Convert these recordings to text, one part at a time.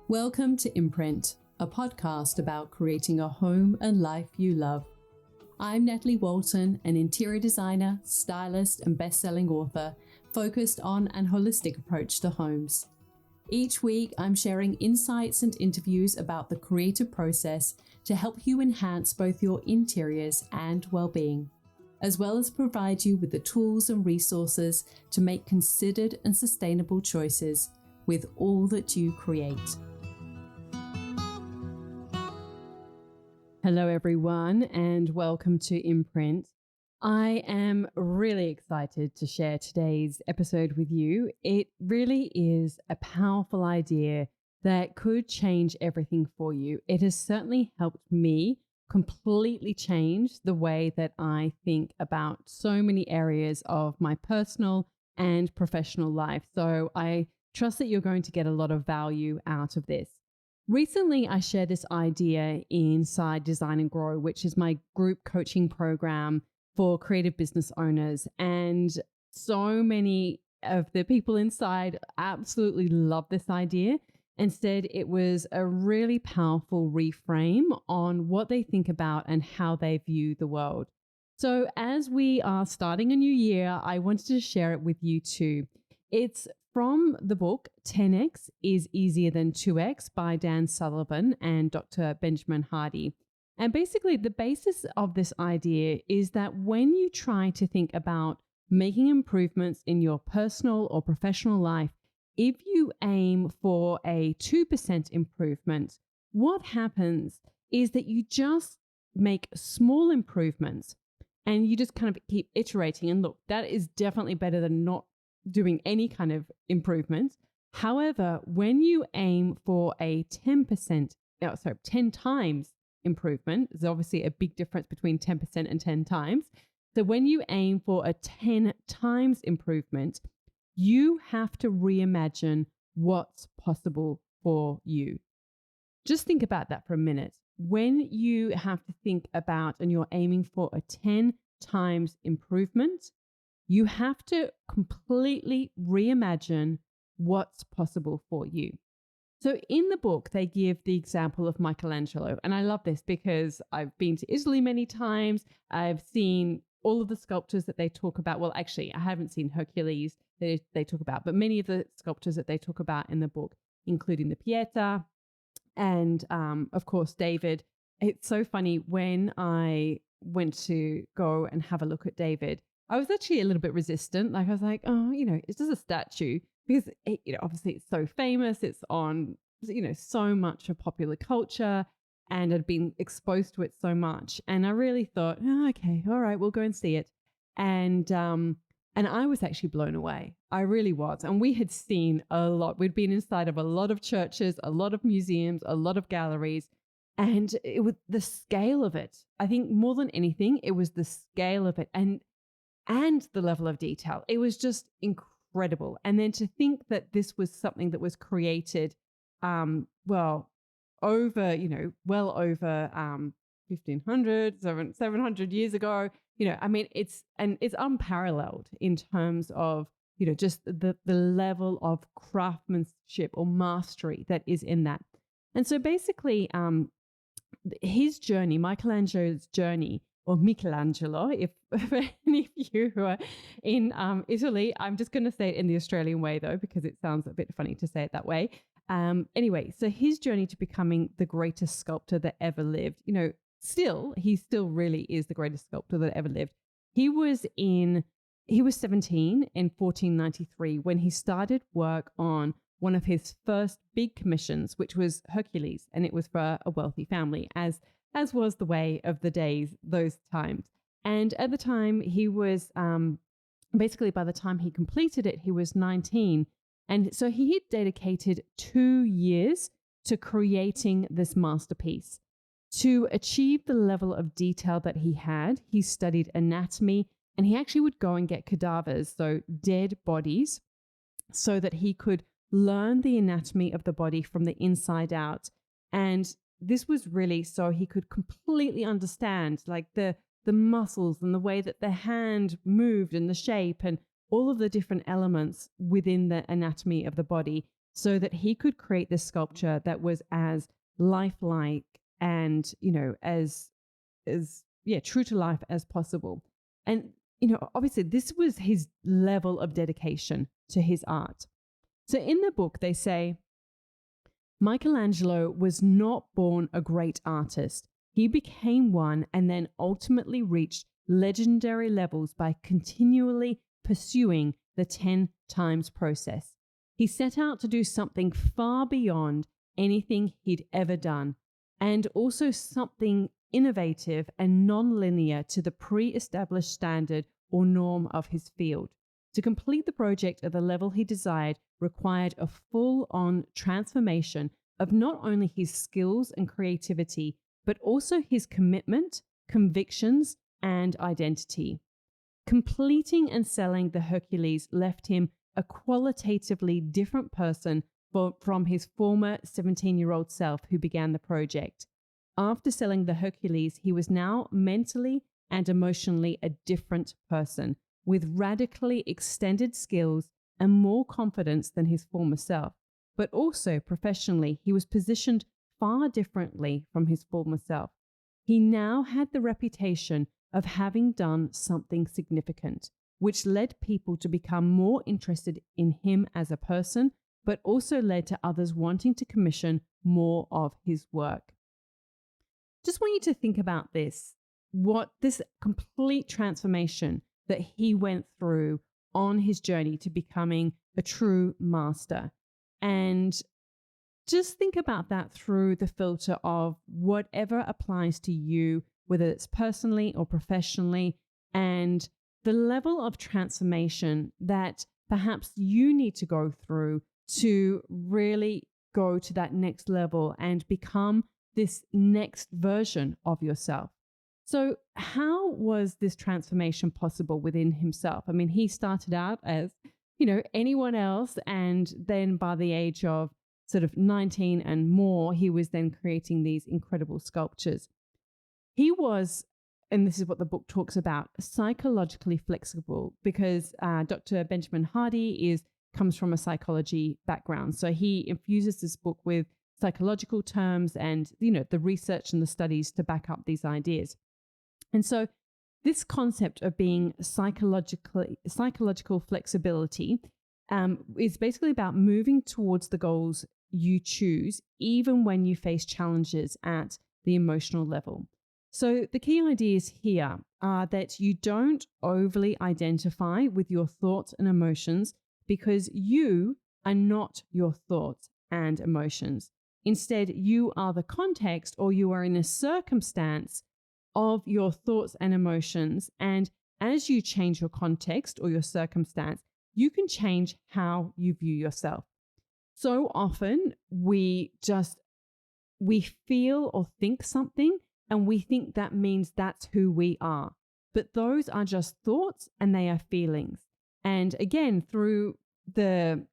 Welcome to Imprint, a podcast about creating a home and life you love. I'm Natalie Walton, an interior designer, stylist, and best-selling author focused on an holistic approach to homes. Each week, I'm sharing insights and interviews about the creative process to help you enhance both your interiors and well-being, as well as provide you with the tools and resources to make considered and sustainable choices with all that you create. Hello, everyone, and welcome to Imprint. I am really excited to share today's episode with you. It really is a powerful idea that could change everything for you. It has certainly helped me completely change the way that I think about so many areas of my personal and professional life. So I trust that you're going to get a lot of value out of this. Recently, I shared this idea inside Design and Grow, which is my group coaching program for creative business owners. And so many of the people inside absolutely love this idea and said it was a really powerful reframe on what they think about and how they view the world. So as we are starting a new year, I wanted to share it with you too. It's from the book 10X is Easier Than 2X by Dan Sullivan and Dr. Benjamin Hardy. And basically the basis of this idea is that when you try to think about making improvements in your personal or professional life, if you aim for a 2% improvement, what happens is that you just make small improvements and you just kind of keep iterating. And look, that is definitely better than not doing any kind of improvement. However, when you aim for a 10 times improvement, there's obviously a big difference between 10% and 10 times. So when you aim for a 10 times improvement, you have to reimagine what's possible for you. Just think about that for a minute. When you have to think about and you're aiming for a 10 times improvement, you have to completely reimagine what's possible for you. So in the book, they give the example of Michelangelo. And I love this because I've been to Italy many times. I've seen all of the sculptures that they talk about. Well, actually, I haven't seen Hercules that they talk about, but many of the sculptures that they talk about in the book, including the Pieta and, of course, David. It's so funny. When I went to go and have a look at David, I was actually a little bit resistant. Like I was like, oh, it's just a statue because obviously it's so famous. It's on, so much of popular culture and I'd been exposed to it so much. And I really thought, oh, okay, all right, we'll go and see it. And I was actually blown away. I really was. And we had seen a lot. We'd been inside of a lot of churches, a lot of museums, a lot of galleries. And it was the scale of it. I think more than anything, it was the scale of it. And the level of detail. It was just incredible. And then to think that this was something that was created, well over 1500, 700 years ago, it's unparalleled in terms of, just the level of craftsmanship or mastery that is in that. And so basically, his journey, Michelangelo's journey, or Michelangelo, if for any of you who are in Italy, I'm just going to say it in the Australian way though, because it sounds a bit funny to say it that way. Anyway, so his journey to becoming the greatest sculptor that ever lived, he still really is the greatest sculptor that ever lived. He was 17 in 1493 when he started work on one of his first big commissions, which was Hercules, and it was for a wealthy family, as was the way of the days, those times. And at the time, he was, basically by the time he completed it, he was 19. And so he had dedicated 2 years to creating this masterpiece. To achieve the level of detail that he had, he studied anatomy, and he actually would go and get cadavers, so dead bodies, so that he could learn the anatomy of the body from the inside out. And this was really so he could completely understand like the muscles and the way that the hand moved and the shape and all of the different elements within the anatomy of the body. so that he could create this sculpture that was as lifelike and, as true to life as possible. And, obviously this was his level of dedication to his art. So in the book, they say, Michelangelo was not born a great artist. He became one and then ultimately reached legendary levels by continually pursuing the 10 times process. He set out to do something far beyond anything he'd ever done, and also something innovative and non-linear to the pre-established standard or norm of his field. To complete the project at the level he desired required a full-on transformation of not only his skills and creativity, but also his commitment, convictions, and identity. Completing and selling the Hercules left him a qualitatively different person from his former 17-year-old self who began the project. After selling the Hercules, he was now mentally and emotionally a different person, with radically extended skills and more confidence than his former self. But also professionally, he was positioned far differently from his former self. He now had the reputation of having done something significant, which led people to become more interested in him as a person, but also led to others wanting to commission more of his work. Just want you to think about this, what this complete transformation that he went through on his journey to becoming a true master. And just think about that through the filter of whatever applies to you, whether it's personally or professionally, and the level of transformation that perhaps you need to go through to really go to that next level and become this next version of yourself. So how was this transformation possible within himself? I mean, he started out as, anyone else, and then by the age of sort of 19 and more, he was then creating these incredible sculptures. He was, and this is what the book talks about, psychologically flexible, because Dr. Benjamin Hardy comes from a psychology background. So he infuses this book with psychological terms and, the research and the studies to back up these ideas. And so this concept of being psychological flexibility is basically about moving towards the goals you choose, even when you face challenges at the emotional level. So the key ideas here are that you don't overly identify with your thoughts and emotions, because you are not your thoughts and emotions. Instead, you are the context, or you are in a circumstance of your thoughts and emotions. And as you change your context or your circumstance, you can change how you view yourself. So often we feel or think something, and we think that means that's who we are. But those are just thoughts, and they are feelings. And again, through the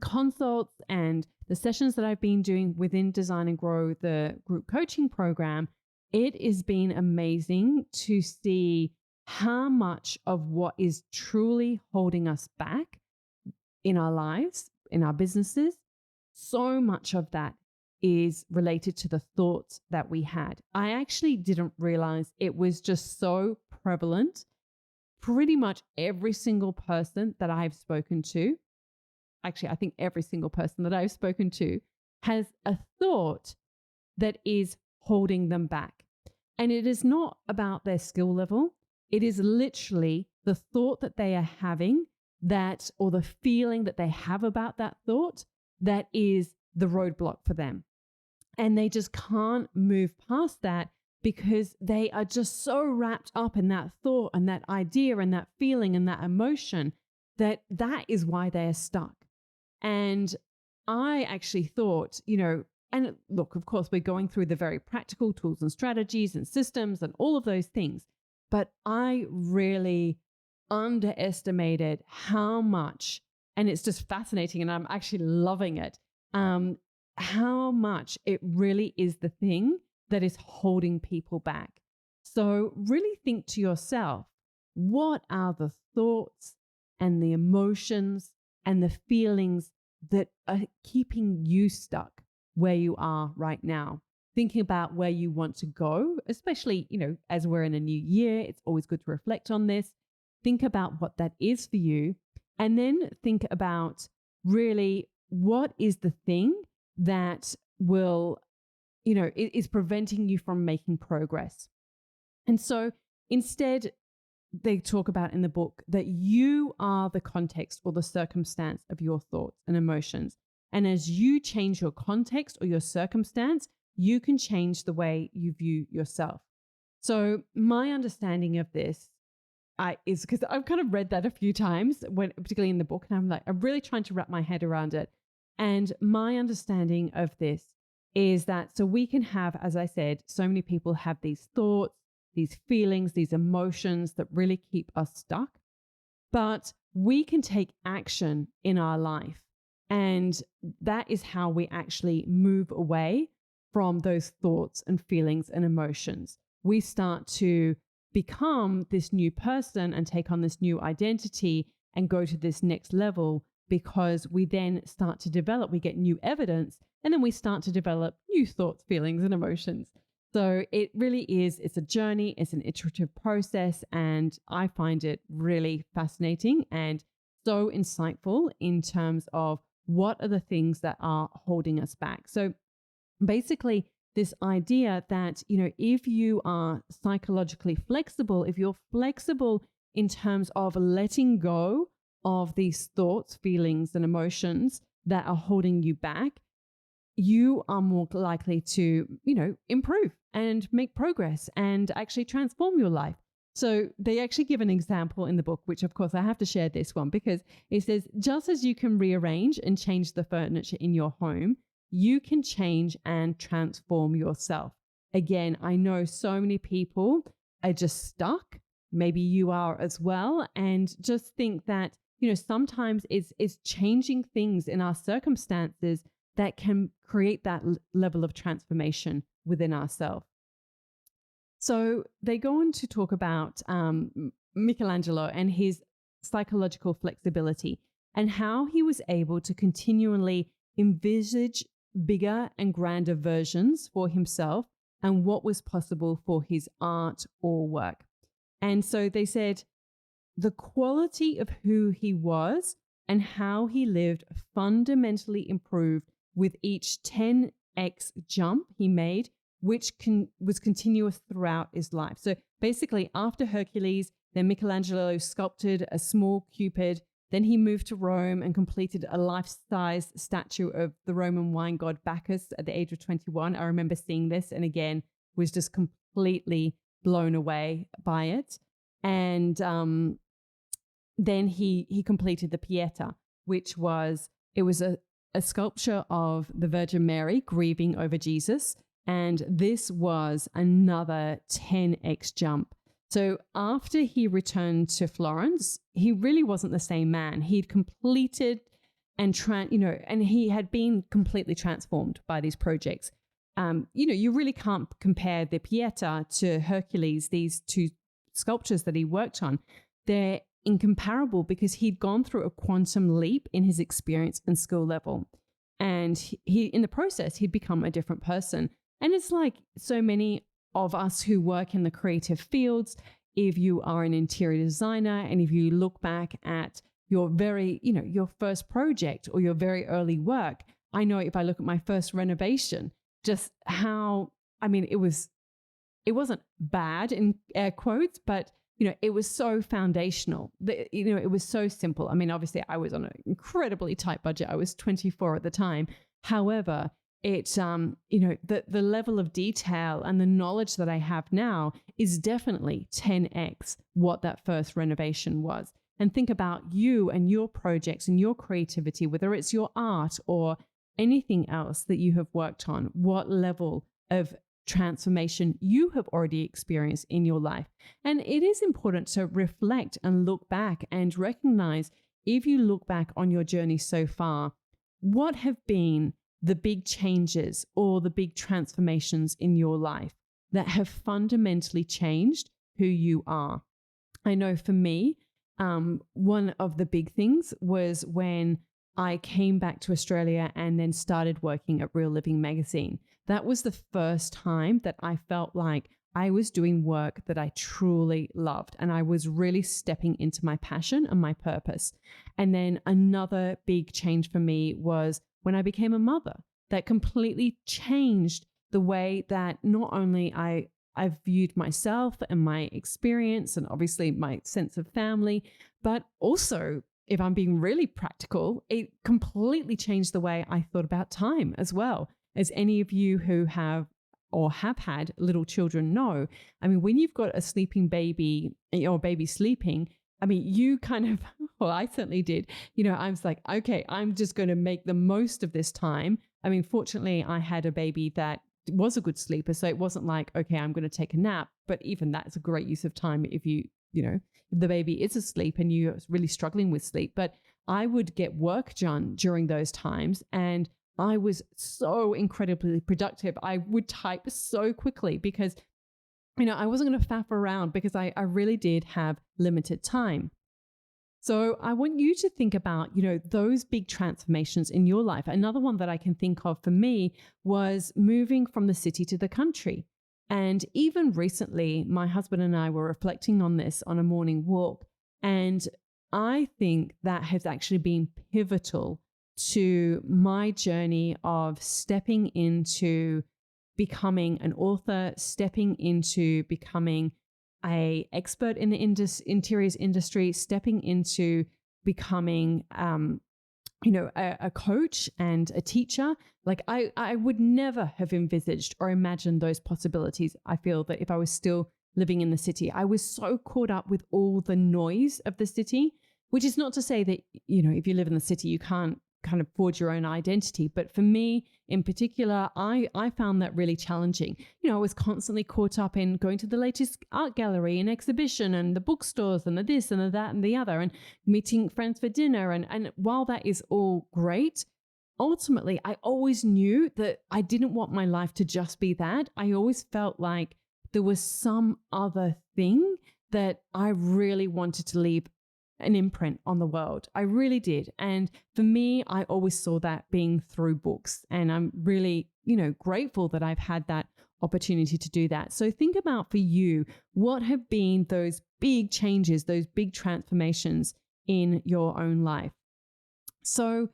consults and the sessions that I've been doing within Design and Grow, the group coaching program, it has been amazing to see how much of what is truly holding us back in our lives, in our businesses, so much of that is related to the thoughts that we had. I actually didn't realize it was just so prevalent. Pretty much every single person that I've spoken to, actually, I think every single person that I've spoken to has a thought that is holding them back. And it is not about their skill level. It is literally the thought that they are having, that, or the feeling that they have about that thought, that is the roadblock for them. And they just can't move past that because they are just so wrapped up in that thought and that idea and that feeling and that emotion that is why they are stuck. And I actually thought, and look, of course, we're going through the very practical tools and strategies and systems and all of those things. But I really underestimated how much, and it's just fascinating, and I'm actually loving it, how much it really is the thing that is holding people back. So really think to yourself, what are the thoughts and the emotions and the feelings that are keeping you stuck where you are right now. Thinking about where you want to go, especially, as we're in a new year, it's always good to reflect on this. Think about what that is for you. And then think about really what is the thing that will, is preventing you from making progress. And so instead, they talk about in the book that you are the context or the circumstance of your thoughts and emotions. And as you change your context or your circumstance, you can change the way you view yourself. So my understanding of this is because I've kind of read that a few times, particularly in the book, and I'm really trying to wrap my head around it. And my understanding of this is that so we can have, as I said, so many people have these thoughts, these feelings, these emotions that really keep us stuck. But we can take action in our life. And that is how we actually move away from those thoughts and feelings and emotions. We start to become this new person and take on this new identity and go to this next level, because we then start to develop, we get new evidence, and then we start to develop new thoughts, feelings, and emotions. So it really is, it's a journey, it's an iterative process, and I find it really fascinating and so insightful in terms of what are the things that are holding us back. So basically, this idea that, if you are psychologically flexible, if you're flexible in terms of letting go of these thoughts, feelings, and emotions that are holding you back, you are more likely to, improve and make progress and actually transform your life. So they actually give an example in the book, which of course I have to share this one, because it says, just as you can rearrange and change the furniture in your home, you can change and transform yourself. Again, I know so many people are just stuck. Maybe you are as well. And just think that, sometimes it's changing things in our circumstances that can create that level of transformation within ourselves. So they go on to talk about Michelangelo and his psychological flexibility and how he was able to continually envisage bigger and grander versions for himself and what was possible for his art or work. And so they said the quality of who he was and how he lived fundamentally improved with each 10x jump he made, which was continuous throughout his life. So basically, after Hercules, then Michelangelo sculpted a small Cupid. Then he moved to Rome and completed a life-size statue of the Roman wine god Bacchus at the age of 21. I remember seeing this and again was just completely blown away by it. And then he completed the Pieta, which was a sculpture of the Virgin Mary grieving over Jesus. And this was another 10x jump. So after he returned to Florence, he really wasn't the same man. He'd completed and he had been completely transformed by these projects. You really can't compare the Pieta to Hercules, these two sculptures that he worked on. They're incomparable because he'd gone through a quantum leap in his experience and skill level. And he, in the process, he'd become a different person. And it's like so many of us who work in the creative fields, if you are an interior designer and if you look back at your your first project or your very early work, I know if I look at my first renovation, just how, it wasn't bad in air quotes, but it was so foundational. It was so simple. Obviously I was on an incredibly tight budget. I was 24 at the time. However, it's, the level of detail and the knowledge that I have now is definitely 10x what that first renovation was. And think about you and your projects and your creativity, whether it's your art or anything else that you have worked on, what level of transformation you have already experienced in your life. And it is important to reflect and look back and recognize, if you look back on your journey so far, what have been the big changes or the big transformations in your life that have fundamentally changed who you are. I know for me, one of the big things was when I came back to Australia and then started working at Real Living magazine. That was the first time that I felt like I was doing work that I truly loved, and I was really stepping into my passion and my purpose. And then another big change for me was when I became a mother. That completely changed the way that not only I've viewed myself and my experience and obviously my sense of family, but also, if I'm being really practical, it completely changed the way I thought about time as well. As any of you who have or have had little children know, I mean, when you've got a sleeping baby or baby sleeping, I mean, you kind of, well, I certainly did, I was like, okay, I'm just going to make the most of this time. I mean, fortunately, I had a baby that was a good sleeper. So it wasn't like, okay, I'm going to take a nap. But even that's a great use of time if if the baby is asleep and you're really struggling with sleep. But I would get work done during those times, and I was so incredibly productive. I would type so quickly because, I wasn't going to faff around because I really did have limited time. So I want you to think about, those big transformations in your life. Another one that I can think of for me was moving from the city to the country. And even recently, my husband and I were reflecting on this on a morning walk. And I think that has actually been pivotal to my journey of stepping into becoming an author, stepping into becoming an expert in the interiors industry, stepping into becoming a coach and a teacher. Like I would never have envisaged or imagined those possibilities. I feel that if I was still living in the city, I was so caught up with all the noise of the city, which is not to say that, if you live in the city, you can't kind of forge your own identity. But for me in particular, I found that really challenging. I was constantly caught up in going to the latest art gallery and exhibition and the bookstores and the this and the that and the other and meeting friends for dinner. And while that is all great, ultimately, I always knew that I didn't want my life to just be that. I always felt like there was some other thing that I really wanted to leave an imprint on the world. I really did. And for me, I always saw that being through books. And I'm really, grateful that I've had that opportunity to do that. So think about for you, what have been those big changes, those big transformations in your own life? So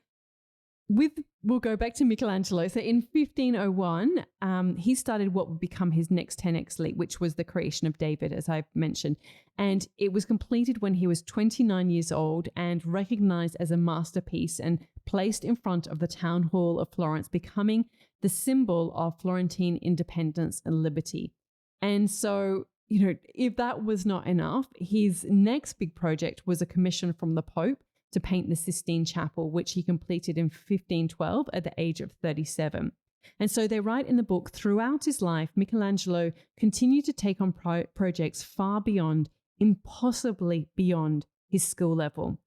we'll go back to Michelangelo. So in 1501, he started what would become his next 10x leap, which was the creation of David, as I've mentioned. And it was completed when he was 29 years old and recognized as a masterpiece and placed in front of the town hall of Florence, becoming the symbol of Florentine independence and liberty. And so, if that was not enough, his next big project was a commission from the Pope to paint the Sistine Chapel, which he completed in 1512 at the age of 37. And so they write in the book, throughout his life, Michelangelo continued to take on projects far beyond, impossibly beyond his skill level.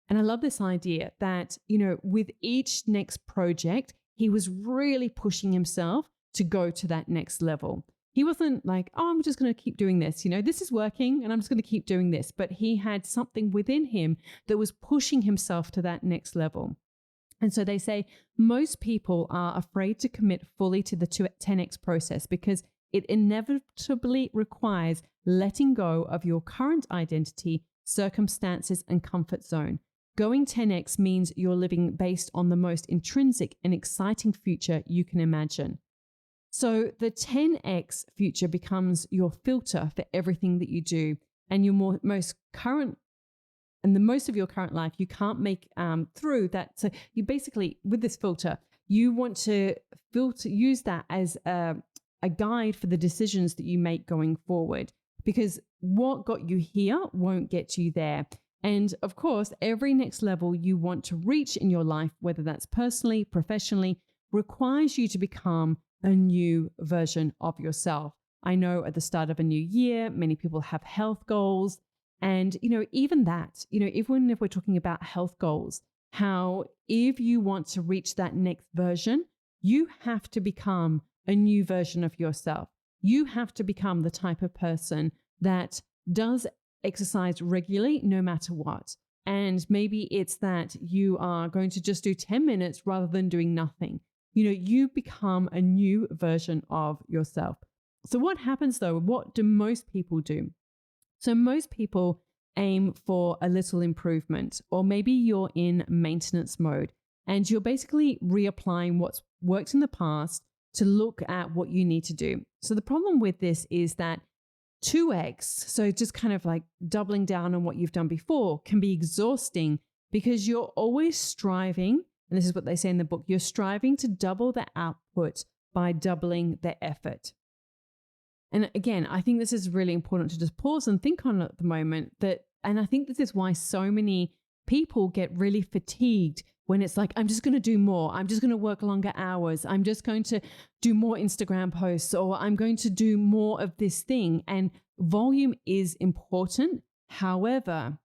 And I love this idea that, with each next project, he was really pushing himself to go to that next level. He wasn't like, oh, I'm just going to keep doing this. This is working and I'm just going to keep doing this. But he had something within him that was pushing himself to that next level. And so they say most people are afraid to commit fully to the 10x process because it inevitably requires letting go of your current identity, circumstances, and comfort zone. Going 10x means you're living based on the most intrinsic and exciting future you can imagine. So the 10x future becomes your filter for everything that you do, and your most current and the most of your current life you can't make through that. So you basically, with this filter, you want to use that as a guide for the decisions that you make going forward, because what got you here won't get you there. And of course, every next level you want to reach in your life, whether that's personally, professionally, requires you to become a new version of yourself. I know at the start of a new year, many people have health goals. And, even that, even if we're talking about health goals, how if you want to reach that next version, you have to become a new version of yourself. You have to become the type of person that does exercise regularly, no matter what. And maybe it's that you are going to just do 10 minutes rather than doing nothing. You become a new version of yourself. So what happens though? What do most people do? So most people aim for a little improvement, or maybe you're in maintenance mode and you're basically reapplying what's worked in the past to look at what you need to do. So the problem with this is that 2x, so just kind of like doubling down on what you've done before, can be exhausting because you're always striving, and this is what they say in the book, you're striving to double the output by doubling the effort. And again, I think this is really important to just pause and think on at the moment and I think this is why so many people get really fatigued when it's like, I'm just going to do more. I'm just going to work longer hours. I'm just going to do more Instagram posts, or I'm going to do more of this thing. And volume is important. However,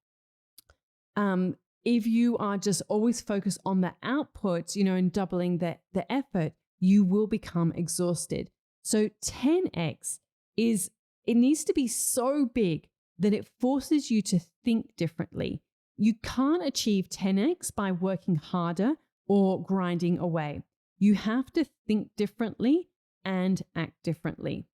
if you are just always focused on the output, and doubling the effort, you will become exhausted. So 10x it needs to be so big that it forces you to think differently. You can't achieve 10x by working harder or grinding away. You have to think differently and act differently.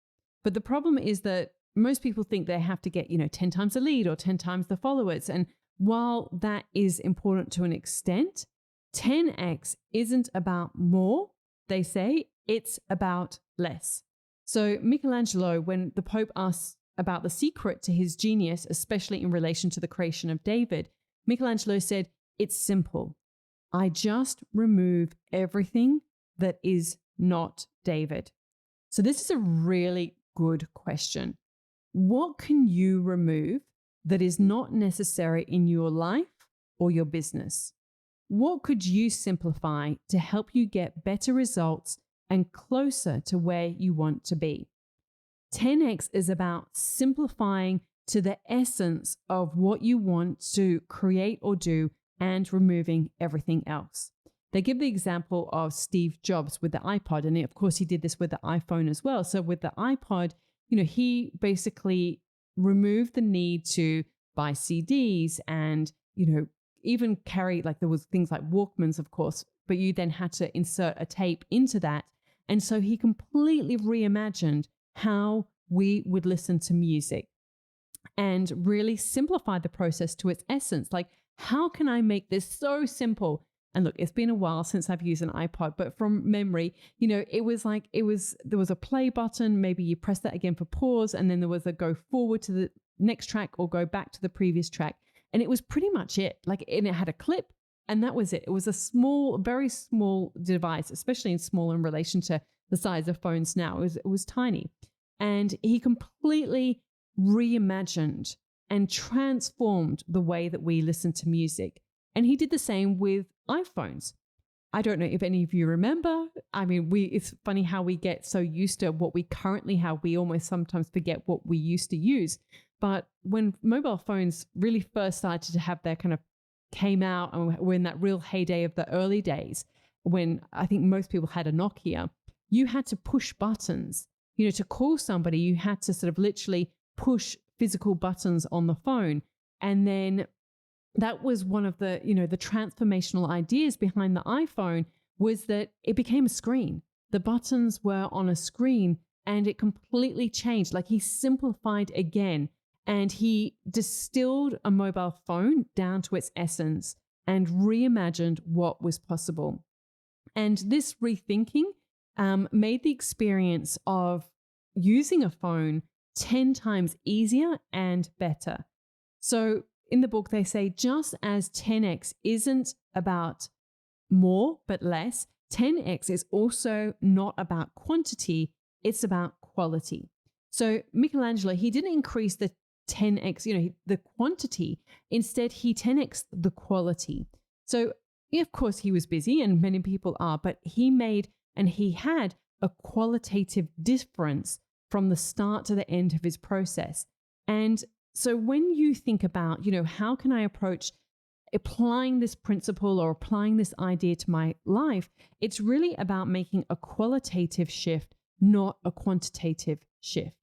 But the problem is that most people think they have to get, 10 times the lead or 10 times the followers. And while that is important to an extent, 10x isn't about more, they say, it's about less. So Michelangelo, when the Pope asks about the secret to his genius, especially in relation to the creation of David, Michelangelo said, it's simple. I just remove everything that is not David. So this is a really good question. What can you remove that is not necessary in your life or your business? What could you simplify to help you get better results and closer to where you want to be? 10x is about simplifying to the essence of what you want to create or do and removing everything else. They give the example of Steve Jobs with the iPod, and of course he did this with the iPhone as well. So with the iPod, he basically removed the need to buy CDs and, even carry, like there was things like Walkmans, of course, but you then had to insert a tape into that. And so he completely reimagined how we would listen to music and really simplify the process to its essence. Like, how can I make this so simple? And look, it's been a while since I've used an iPod, but from memory, there was a play button. Maybe you press that again for pause, and then there was a go forward to the next track or go back to the previous track. And it was pretty much it. And it had a clip, and that was it. It was a small, very small device, especially in relation to the size of phones now. It was tiny. And he completely reimagined and transformed the way that we listen to music. And he did the same with iPhones. I don't know if any of you remember. I mean, it's funny how we get so used to what we currently have, we almost sometimes forget what we used to use. But when mobile phones really first started to have their kind of came out, and we're in that real heyday of the early days, when I think most people had a Nokia, you had to push buttons. To call somebody, you had to sort of literally push physical buttons on the phone. And then that was one of the, the transformational ideas behind the iPhone, was that it became a screen. The buttons were on a screen, and it completely changed. Like, he simplified again, and he distilled a mobile phone down to its essence and reimagined what was possible. And this rethinking made the experience of using a phone 10 times easier and better. So in the book, they say, just as 10x isn't about more but less, 10x is also not about quantity, it's about quality. So Michelangelo, he didn't increase the 10x, the quantity. Instead, he 10x the quality. So of course he was busy, and many people are, but he had a qualitative difference from the start to the end of his process. And so when you think about, how can I approach applying this principle or applying this idea to my life, it's really about making a qualitative shift, not a quantitative shift.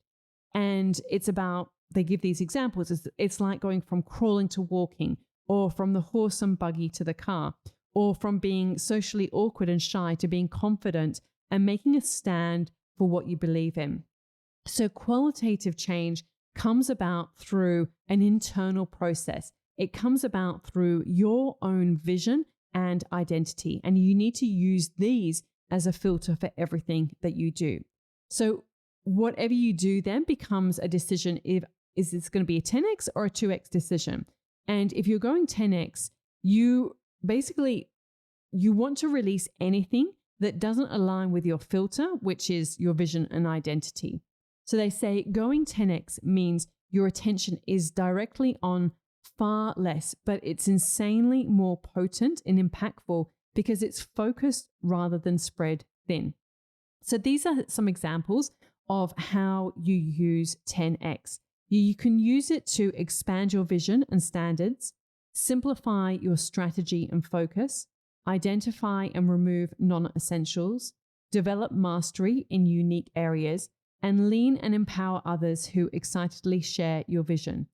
And it's about, they give these examples, it's like going from crawling to walking, or from the horse and buggy to the car, or from being socially awkward and shy to being confident and making a stand for what you believe in. So qualitative change comes about through an internal process. It comes about through your own vision and identity, and you need to use these as a filter for everything that you do. So whatever you do then becomes a decision. Is this going to be a 10x or a 2x decision? And if you're going 10x, you want to release anything that doesn't align with your filter, which is your vision and identity. So they say going 10x means your attention is directly on far less, but it's insanely more potent and impactful because it's focused rather than spread thin. So these are some examples of how you use 10x. You can use it to expand your vision and standards, simplify your strategy and focus, identify and remove non-essentials, develop mastery in unique areas, and lean and empower others who excitedly share your vision.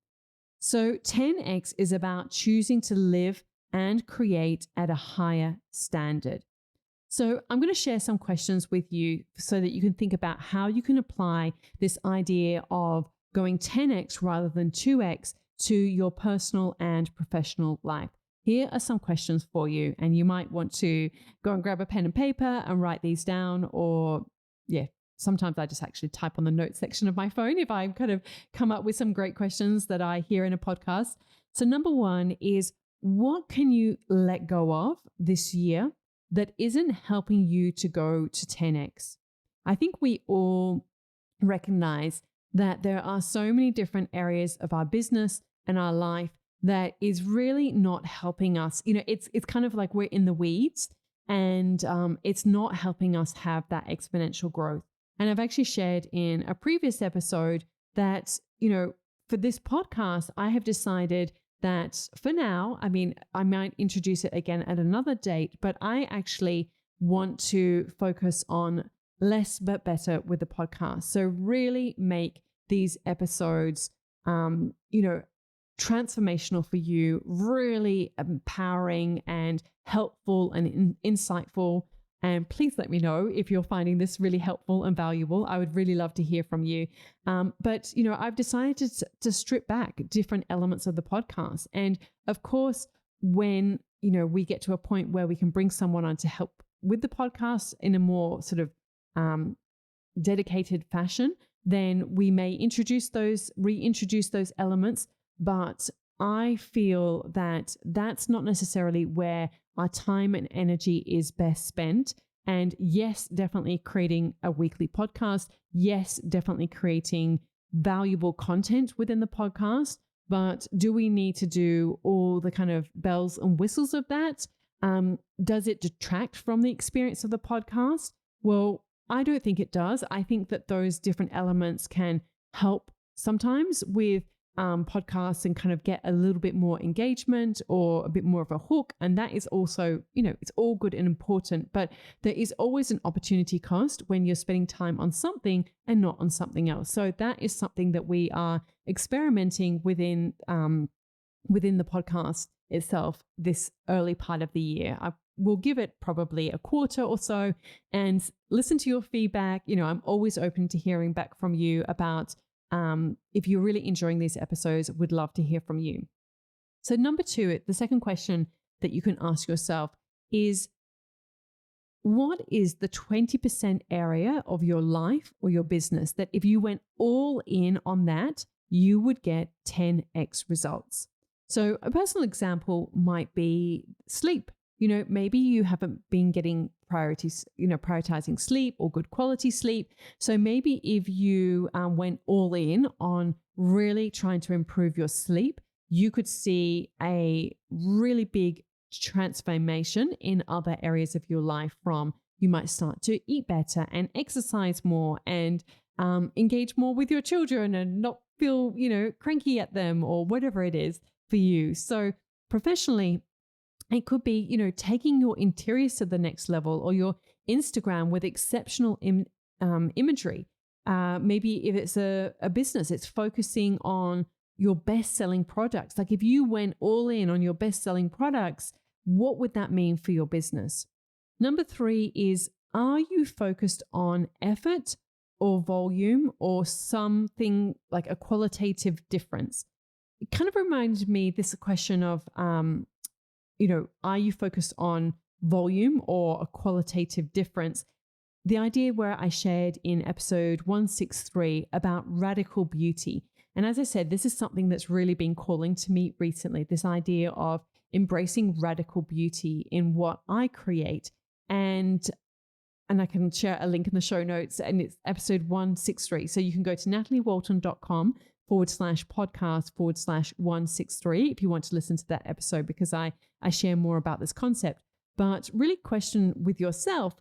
So 10x is about choosing to live and create at a higher standard. So I'm going to share some questions with you so that you can think about how you can apply this idea of going 10x rather than 2x to your personal and professional life. Here are some questions for you, and you might want to go and grab a pen and paper and write these down, or sometimes I just actually type on the notes section of my phone if I kind of come up with some great questions that I hear in a podcast. So number one is, what can you let go of this year that isn't helping you to go to 10x? I think we all recognize that there are so many different areas of our business and our life that is really not helping us. It's kind of like we're in the weeds, and it's not helping us have that exponential growth. And I've actually shared in a previous episode that, for this podcast, I have decided that for now, I might introduce it again at another date, but I actually want to focus on less but better with the podcast. So really make these episodes, transformational for you, really empowering and helpful and insightful. And please let me know if you're finding this really helpful and valuable. I would really love to hear from you. But I've decided to strip back different elements of the podcast. And of course, when, we get to a point where we can bring someone on to help with the podcast in a more sort of dedicated fashion, then we may reintroduce those elements. But I feel that that's not necessarily where our time and energy is best spent. And yes, definitely creating a weekly podcast. Yes, definitely creating valuable content within the podcast. But do we need to do all the kind of bells and whistles of that? Does it detract from the experience of the podcast? Well, I don't think it does. I think that those different elements can help sometimes with podcasts and kind of get a little bit more engagement or a bit more of a hook. And that is also, it's all good and important, but there is always an opportunity cost when you're spending time on something and not on something else. So that is something that we are experimenting within the podcast itself this early part of the year. I will give it probably a quarter or so and listen to your feedback. I'm always open to hearing back from you about if you're really enjoying these episodes. Would love to hear from you. So number two, the second question that you can ask yourself is, what is the 20% area of your life or your business that if you went all in on that, you would get 10x results? So a personal example might be sleep. Maybe you haven't been getting prioritizing sleep or good quality sleep. So maybe if you went all in on really trying to improve your sleep, you could see a really big transformation in other areas of your life. From you might start to eat better and exercise more and engage more with your children and not feel, cranky at them or whatever it is for you. So professionally, it could be, taking your interiors to the next level, or your Instagram with exceptional imagery. Maybe if it's a business, it's focusing on, your best-selling products. Like if you went all in on your best-selling products, what would that mean for your business? Number 3 is, are you focused on effort or volume or something like a qualitative difference? It kind of reminded me this question of, are you focused on volume or a qualitative difference? The idea where I shared in episode 163 about radical beauty. And as I said, this is something that's really been calling to me recently, this idea of embracing radical beauty in what I create. And I can share a link in the show notes, and it's episode 163. So you can go to nataliewalton.com/podcast/163 if you want to listen to that episode, because I share more about this concept. But really question with yourself,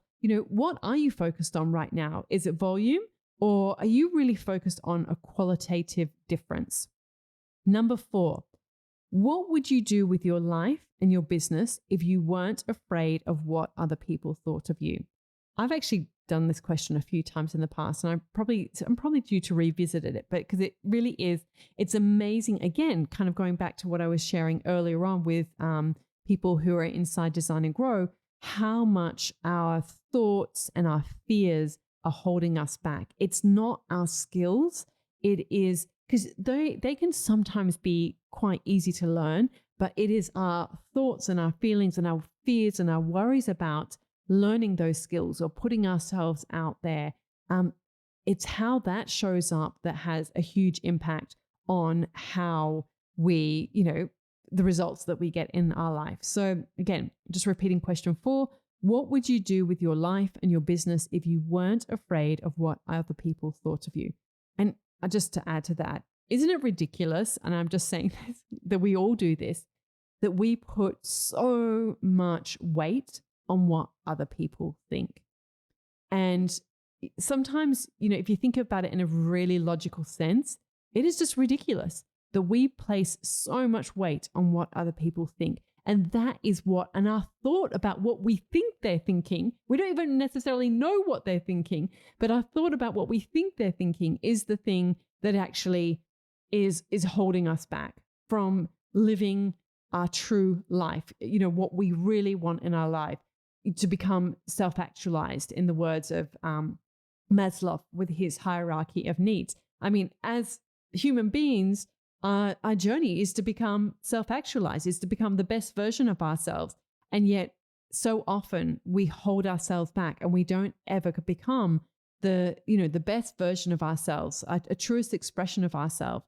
what are you focused on right now? Is it volume, or are you really focused on a qualitative difference? Number 4, what would you do with your life and your business if you weren't afraid of what other people thought of you? I've actually done this question a few times in the past, and I'm probably due to revisit it, but because it really is, it's amazing. Again, kind of going back to what I was sharing earlier on with people who are inside Design and Grow, how much our thoughts and our fears are holding us back. It's not our skills. It is, because they can sometimes be quite easy to learn, but it is our thoughts and our feelings and our fears and our worries about learning those skills or putting ourselves out there. It's how that shows up that has a huge impact on how we, the results that we get in our life. So again, just repeating question 4, what would you do with your life and your business if you weren't afraid of what other people thought of you? And just to add to that, isn't it ridiculous? And I'm just saying this, that we all do this, that we put so much weight on what other people think. And sometimes, if you think about it in a really logical sense, it is just ridiculous that we place so much weight on what other people think. And that is and our thought about what we think they're thinking, we don't even necessarily know what they're thinking, but our thought about what we think they're thinking is the thing that actually is holding us back from living our true life, what we really want in our life, to become self-actualized, in the words of Maslow with his hierarchy of needs. I mean, as human beings, our journey is to become self-actualized, is to become the best version of ourselves. And yet so often we hold ourselves back and we don't ever become the best version of ourselves, a truest expression of ourselves,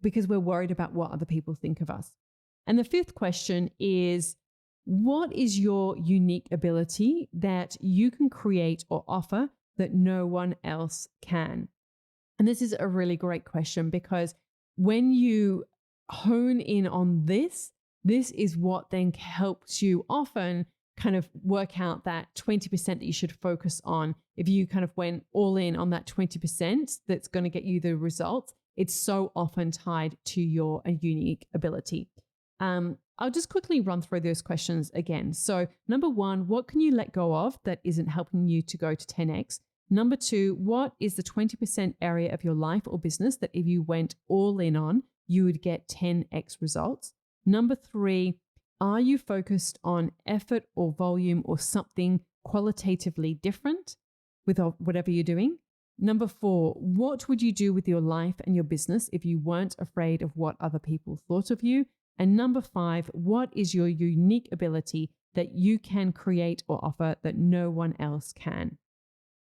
because we're worried about what other people think of us. And the 5th question is, what is your unique ability that you can create or offer that no one else can? And this is a really great question, because when you hone in on this is what then helps you often kind of work out that 20% that you should focus on. If you kind of went all in on that 20% that's going to get you the results, it's so often tied to your unique ability. I'll just quickly run through those questions again. So number 1, what can you let go of that isn't helping you to go to 10x? Number 2, what is the 20% area of your life or business that if you went all in on, you would get 10x results? Number 3, are you focused on effort or volume or something qualitatively different with whatever you're doing? Number 4, what would you do with your life and your business if you weren't afraid of what other people thought of you? And number 5, what is your unique ability that you can create or offer that no one else can?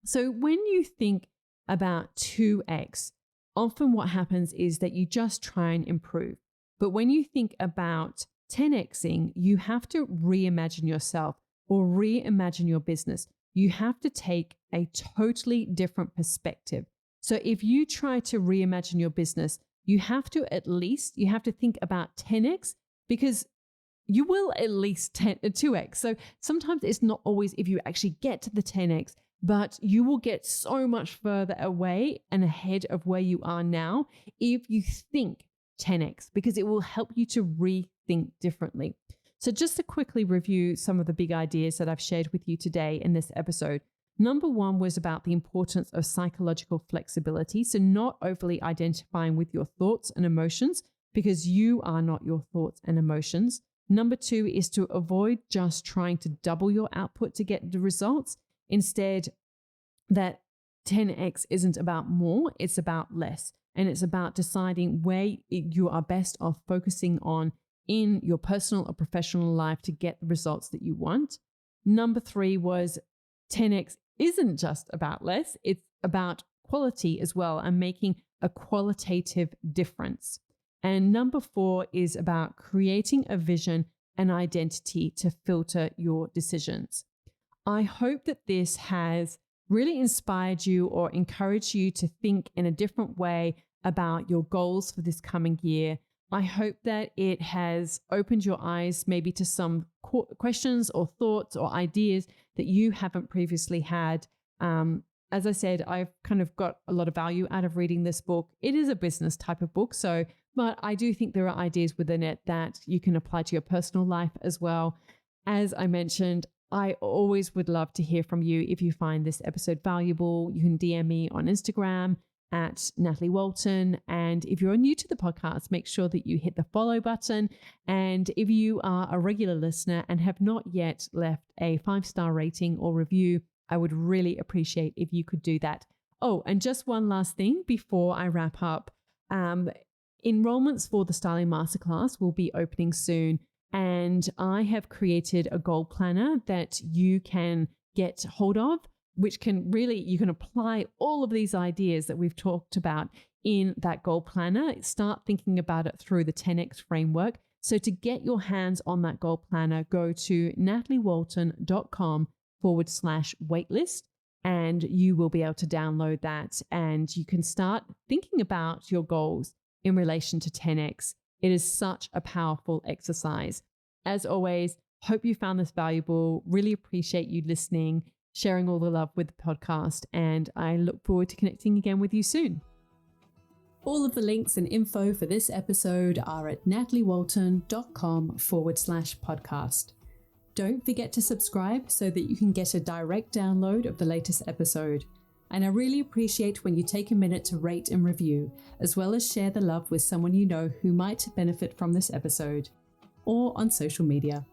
So when you think about 2x, often what happens is that you just try and improve. But when you think about 10xing, you have to reimagine yourself or reimagine your business. You have to take a totally different perspective. So if you try to reimagine your business, you have to think about 10x, because you will at least 2x. So sometimes it's not always if you actually get to the 10x, but you will get so much further away and ahead of where you are now if you think 10x, because it will help you to rethink differently. So just to quickly review some of the big ideas that I've shared with you today in this episode. Number one was about the importance of psychological flexibility. So not overly identifying with your thoughts and emotions, because you are not your thoughts and emotions. Number two is to avoid just trying to double your output to get the results. Instead, that 10x isn't about more, it's about less. And it's about deciding where you are best off focusing on in your personal or professional life to get the results that you want. Number three was 10x isn't just about less, it's about quality as well and making a qualitative difference. And number four is about creating a vision and identity to filter your decisions. I hope that this has really inspired you or encouraged you to think in a different way about your goals for this coming year. I hope that it has opened your eyes maybe to some questions or thoughts or ideas that you haven't previously had. As I said, I've kind of got a lot of value out of reading this book. It is a business type of book, but I do think there are ideas within it that you can apply to your personal life as well. As I mentioned, I always would love to hear from you. If you find this episode valuable, you can DM me on Instagram at Natalie Walton. And if you're new to the podcast, make sure that you hit the follow button. And if you are a regular listener and have not yet left a 5-star rating or review, I would really appreciate if you could do that. Oh, and just one last thing before I wrap up. Enrollments for the Styling Masterclass will be opening soon. And I have created a goal planner that you can get hold of, which you can apply all of these ideas that we've talked about in that goal planner. Start thinking about it through the 10X framework. So to get your hands on that goal planner, go to nataliewalton.com/waitlist, and you will be able to download that and you can start thinking about your goals in relation to 10X. It is such a powerful exercise. As always, hope you found this valuable. Really appreciate you listening, sharing all the love with the podcast, and I look forward to connecting again with you soon. All of the links and info for this episode are at nataliewalton.com/podcast. Don't forget to subscribe so that you can get a direct download of the latest episode. And I really appreciate when you take a minute to rate and review, as well as share the love with someone you know who might benefit from this episode, or on social media.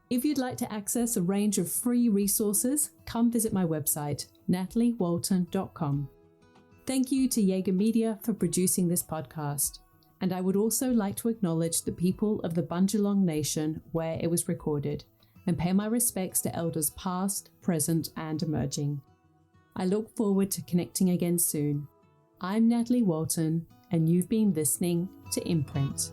If you'd like to access a range of free resources, come visit my website, nataliewalton.com. Thank you to Jaeger Media for producing this podcast. And I would also like to acknowledge the people of the Bundjalung Nation where it was recorded, and pay my respects to elders past, present, and emerging. I look forward to connecting again soon. I'm Natalie Walton, and you've been listening to Imprint.